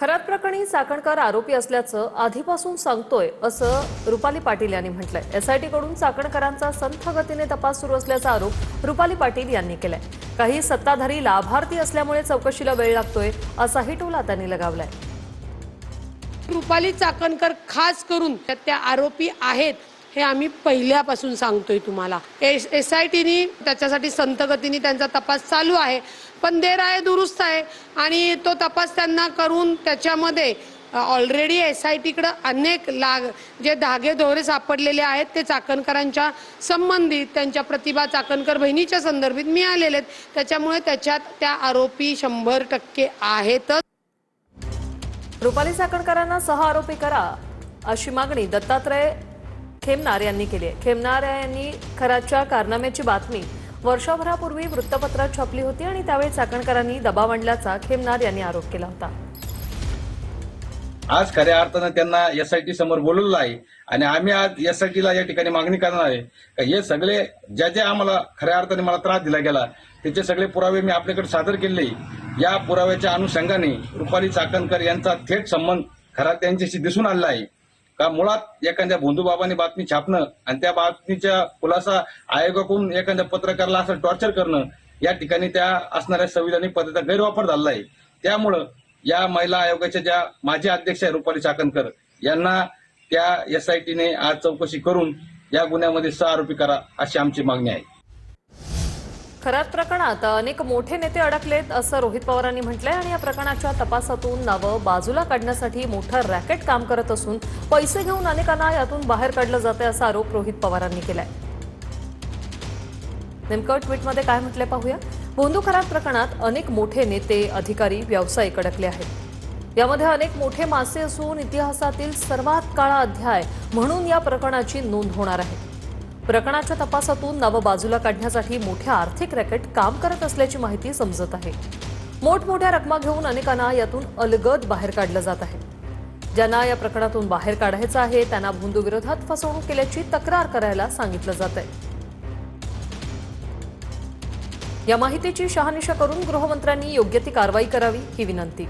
खरात प्रकरणी चाकणकर आरोपी असल्याचं आधीपासून सांगतोय असं रुपाली पाटील यांनी म्हटलंय। एसआयटी कडून चाकणकरांचा संथ गतीने तपास सुरू असल्याचा आरोप रुपाली पाटील यांनी केलाय। काही सत्ताधारी लाभार्थी असल्यामुळे चौकशीला वेळ लागतोय असाही टोला त्यांनी लगावलाय। रुपाली चाकणकर खास करून त्या आरोपी आहेत हे आम्ही पहिल्यापासून सांगतोय तुम्हाला। एसआयटीने त्याच्यासाठी संथ गतीने त्यांचा तपास चालू आहे, पण देर आहे दुरुस्त आहे आणि तो तपास त्यांना करून त्याच्यामध्ये ऑलरेडी एसआयटीकडे अनेक जे धागे दोरे सापडलेले आहेत ते चाकणकरांच्या संबंधित त्यांच्या प्रतिभा चाकणकर बहिणीच्या संदर्भात मिळालेले आहेत। त्याच्यामुळे त्याच्यात त्या आरोपी 100% आहेतच। रुपाली चाकणकरांना सह आरोपी करा अशी मागणी दत्तात्रय खेमनार यांनी केली आहे। खेमनार यांनी खराच्या कारनाम्याची बातमी वर्षभरापूर्वी वृत्तपत्रात छापली होती आणि त्यावेळी चाकणकरांनी दबाव आणल्याचा खेमनार यांनी आरोप केला होता। आज खऱ्या अर्थानं त्यांना एसआयटी समोर बोलवलं आहे आणि आम्ही आज एसआयटीला या ठिकाणी मागणी करणार आहे की हे सगळे ज्या आम्हाला खऱ्या अर्थाने मला त्रास दिला गेला त्याचे सगळे पुरावे मी आपल्याकडे सादर केले। या पुराव्याच्या अनुषंगाने रुपाली चाकणकर यांचा थेट संबंध खरा त्यांच्याशी दिसून आलेला आहे का मुळात एखाद्या भोंदूबाबांनी बातमी छापणं आणि त्या बातमीच्या खुलासा आयोगाकडून एखाद्या पत्रकाराला असं टॉर्चर करणं या ठिकाणी त्या असणाऱ्या संविधानिक पद्धतीचा गैरवापर झाला आहे। त्यामुळं या महिला आयोगाच्या ज्या माजी अध्यक्ष आहे रुपाली चाकणकर यांना त्या एसआयटीने आज चौकशी करून या गुन्ह्यामध्ये सह आरोपी करा अशी आमची मागणी आहे। खरात प्रकरणात अनेक मोठे नेते अडकलेत असं रोहित पवारांनी म्हटलंय आणि या प्रकरणाच्या तपासातून नावं बाजूला काढण्यासाठी मोठं रॅकेट काम करत असून पैसे घेऊन अनेकांना यातून बाहेर काढलं जाते असा आरोप रोहित पवारांनी केलाय। नेमकं ट्विटमध्ये काय म्हटलंय पाहूया। भोंदू खरात प्रकरणात अनेक मोठे नेते अधिकारी व्यावसायिक अडकले आहेत। यामध्ये अनेक मोठे मासे असून इतिहासातील सर्वात काळा अध्याय म्हणून या प्रकरणाची नोंद होणार आहे। प्रकरणाच्या तपासातून नावं बाजूला काढण्यासाठी मोठ्या आर्थिक रॅकेट काम करत असल्याची माहिती समजत आहे। मोठमोठ्या रकमा घेऊन अनेकांना यातून अलगद बाहेर काढलं जात आहे। ज्यांना या प्रकरणातून बाहेर काढायचं आहे त्यांना भोंदू विरोधात फसवणूक केल्याची तक्रार करायला सांगितलं जात आहे। या माहितीची शहानिशा करून गृहमंत्र्यांनी योग्य ती कारवाई करावी ही विनंती।